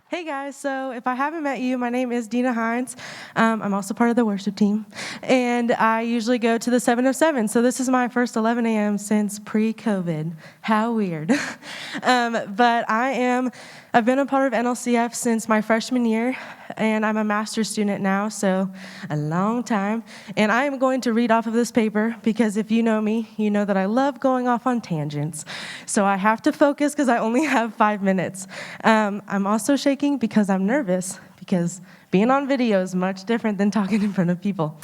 Hey guys, so if I haven't met you, my name is Deena Hines. I'm also part of the worship team, and I usually go to the 7 of 7. So this is my first 11 a.m. since pre-COVID. How weird. But I've been a part of NLCF since my freshman year, and I'm a master's student now, so a long time. And I am going to read off of this paper because if you know me, you know that I love going off on tangents. So I have to focus because I only have 5 minutes. I'm also shaking because I'm nervous because being on video is much different than talking in front of people.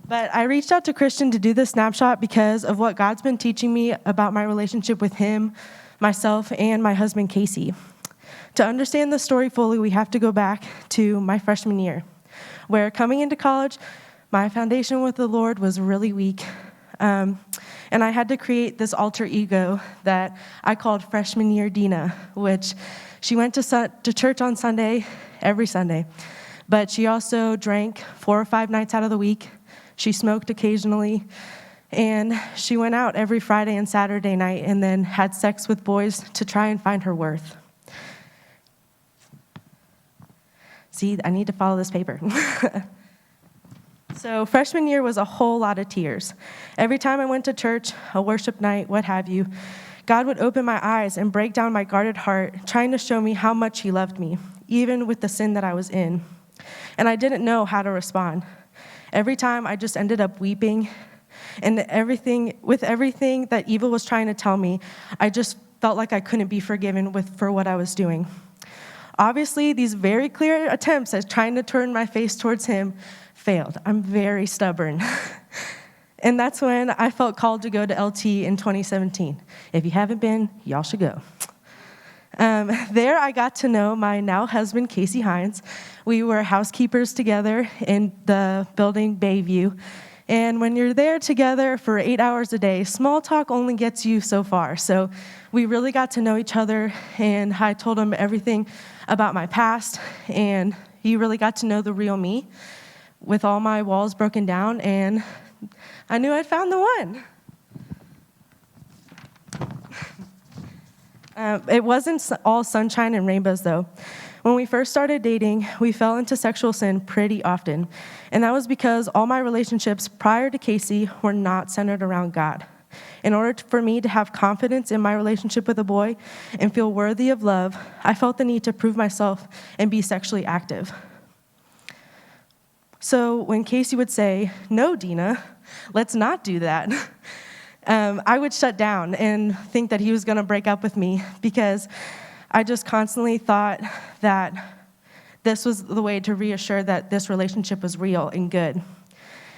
But I reached out to Christian to do this snapshot because of what God's been teaching me about my relationship with him, myself, and my husband, Casey. To understand the story fully, we have to go back to my freshman year, where coming into college, my foundation with the Lord was really weak. And I had to create this alter ego that I called freshman year Deena, which she went to church on Sunday, every Sunday. But she also drank 4 or 5 nights out of the week. She smoked occasionally. And she went out every Friday and Saturday night and then had sex with boys to try and find her worth. See, I need to follow this paper. So freshman year was a whole lot of tears. Every time I went to church, a worship night, what have you, God would open my eyes and break down my guarded heart, trying to show me how much he loved me, even with the sin that I was in. And I didn't know how to respond. Every time I just ended up weeping, and with everything that evil was trying to tell me, I just felt like I couldn't be forgiven for what I was doing. Obviously, these very clear attempts at trying to turn my face towards him failed. I'm very stubborn. And that's when I felt called to go to LT in 2017. If you haven't been, y'all should go. There I got to know my now husband, Casey Hines. We were housekeepers together in the building Bayview. And when you're there together for 8 hours a day, small talk only gets you so far. So we really got to know each other, and I told him everything about my past, and he really got to know the real me with all my walls broken down, and I knew I'd found the one. It wasn't all sunshine and rainbows, though. When we first started dating, we fell into sexual sin pretty often, and that was because all my relationships prior to Casey were not centered around God. In order for me to have confidence in my relationship with a boy and feel worthy of love, I felt the need to prove myself and be sexually active. So when Casey would say, "No, Deena, let's not do that," I would shut down and think that he was going to break up with me because I just constantly thought that this was the way to reassure that this relationship was real and good.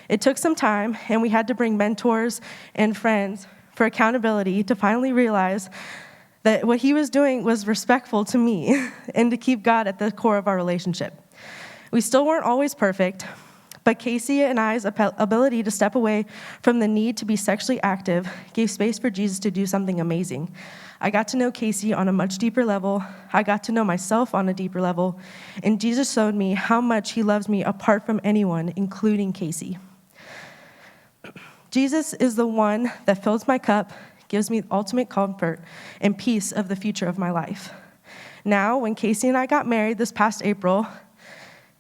It took some time, and we had to bring mentors and friends for accountability to finally realize that what he was doing was respectful to me and to keep God at the core of our relationship. We still weren't always perfect, but Casey and I's ability to step away from the need to be sexually active gave space for Jesus to do something amazing. I got to know Casey on a much deeper level. I got to know myself on a deeper level, and Jesus showed me how much he loves me apart from anyone, including Casey. Jesus is the one that fills my cup, gives me ultimate comfort and peace of the future of my life. Now, when Casey and I got married this past April,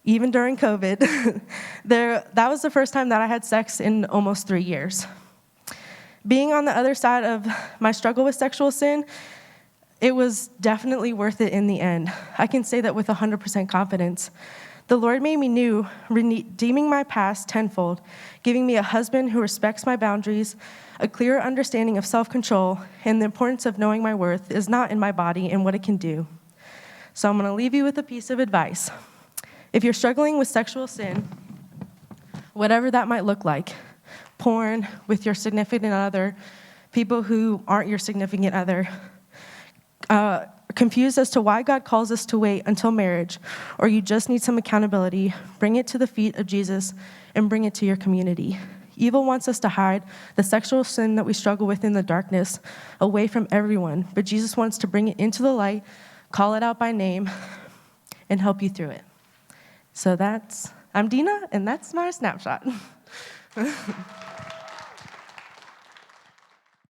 even during COVID, that was the first time that I had sex in almost 3 years. Being on the other side of my struggle with sexual sin, it was definitely worth it in the end. I can say that with 100% confidence. The Lord made me new, redeeming my past tenfold, giving me a husband who respects my boundaries, a clearer understanding of self-control, and the importance of knowing my worth is not in my body and what it can do. So I'm going to leave you with a piece of advice. If you're struggling with sexual sin, whatever that might look like, porn with your significant other, people who aren't your significant other, confused as to why God calls us to wait until marriage, or you just need some accountability, bring it to the feet of Jesus and bring it to your community. Evil wants us to hide the sexual sin that we struggle with in the darkness away from everyone, but Jesus wants to bring it into the light, call it out by name, and help you through it. So I'm Deena, and that's my snapshot.